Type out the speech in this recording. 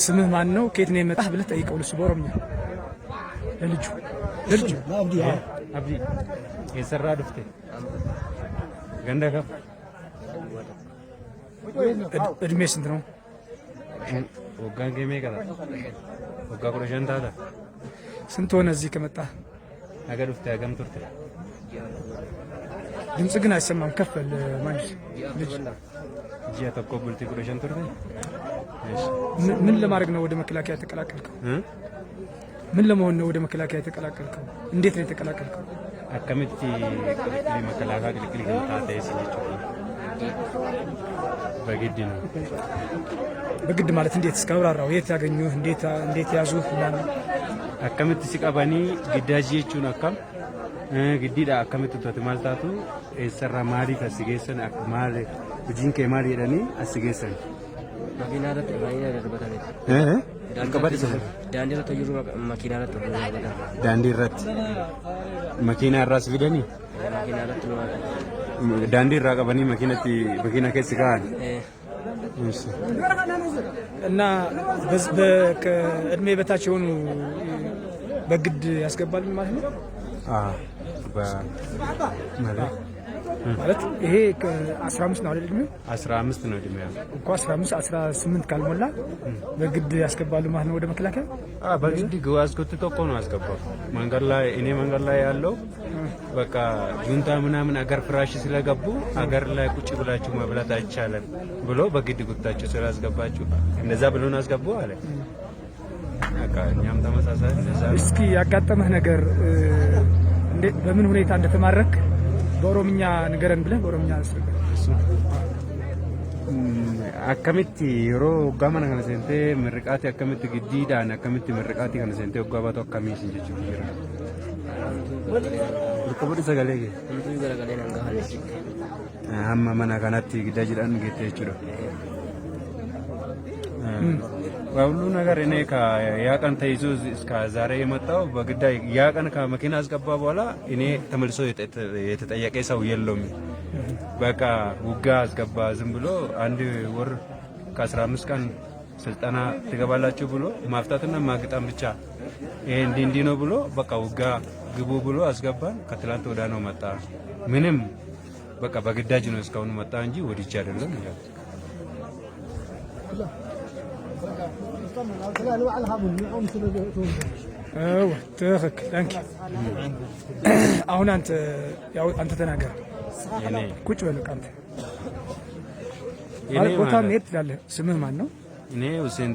ስምህ ማን ነው? ከየት ነው የመጣህ ብለህ ጠይቀው። ልሱ በኦሮምኛ ለልጁ አብዲ የሰራ ድፍቴ ገንደከ እድሜ ስንት ነው? ወጋን ገሜ ከታ ወጋ ቁረሸን ታታ ስንት ሆነ እዚህ ከመጣህ? ነገ ድፍቴ አገም ቱርቴ ድምጽ ግን አይሰማም። ከፈል ማንሽ ልጅ ጂያ ተቆብልቲ ቁረሸን ቱርቴ ምን ለማድረግ ነው ወደ መከላከያ የተቀላቀልከው? ምን ለመሆን ነው ወደ መከላከያ የተቀላቀልከው? እንዴት ነው የተቀላቀልከው? አከምቲ ቅልቅሊ መከላከያ ቅልቅሊ ታታዬ ሲልጭ በግድ ነው። በግድ ማለት እንዴት? እስካብራራው። የት ያገኙህ? እንዴት ያዙህ? አከምቲ ሲቀባኒ ግዳጅ የቹን አከም ግዲዳ አከምቲ ተት ማልታቱ እሰራ ማሪ ከሲጌሰን አክማል ጂንኬ ማሪ ደኒ አሲጌሰን Makiina irratti baay'ee darbatan. Alqabadi sana. Daandii irratti jiru makiina irratti darbatan. Daandii irratti. Makiina irraas fidanii? Makiina irratti darbatan. Daandii irraa qabanii makiina keessa kaa'an. እና በእድሜ በታች የሆኑ በግድ ያስገባሉ ማለት ነው? ማለት ይሄ 15 ነው አይደል? እድሜው 15 ነው እድሜው እኮ 15 18 ካልሞላ በግድ ያስገባሉ ማለት ነው ወደ መከላከያ። በግድ አስጎትቶ እኮ ነው ያስገባው። መንገድ ላይ ያለው በቃ ጁንታ ምናምን አገር ፍራሽ ስለገቡ አገር ላይ ቁጭ ብላችሁ መብላት አይቻልም ብሎ በግድ ጉታችሁ ስላስገባችሁ እንደዛ ብሎ ነው ያስገቡ አለ። በቃ እኛም ተመሳሳይ እንደዛ። እስኪ ያጋጠመህ ነገር በምን ሁኔታ እንደተማረክ በኦሮምኛ ንገረን ብለህ በኦሮምኛ አስረዳ። አከምቲ ሮ ጋማና ከነ ሰንቴ ምርቃቲ አከምቲ ግዲዳን አከምቲ ምርቃቲ ከነ ሰንቴ ወጋባቶ አከሚስ እንጂ ይራ ልቆብዲ ሰጋሌ አማ ማና ካናቲ ግዳጅዳን ጌቴ ይችላል ሁሉ ነገር እኔ ያቀን ተይዞ እስከ ዛሬ የመጣው በግዳይ ያቀን ከመኪና አስገባ በኋላ እኔ ተመልሶ የተጠየቀ ሰው የለም። በቃ ውጋ አስገባ ዝም ብሎ አንድ ወር ከ15 ቀን ስልጠና ትገባላችሁ ብሎ ማፍታትና ማግጣም ብቻ ይሄ እንዲ ነው ብሎ በቃ ውጋ ግቡ ብሎ አስገባን። ከትላንት ወዳ ነው መጣ። ምንም በቃ በግዳጅ ነው እስካሁን መጣ እንጂ ወዲቻ አይደለም ይላል። አሁን አንተ ተናገር። ቁጭ በል አንተ ቦታ መሄድ ትላለህ። ስምህ ማን ነው? እኔ ሁሴን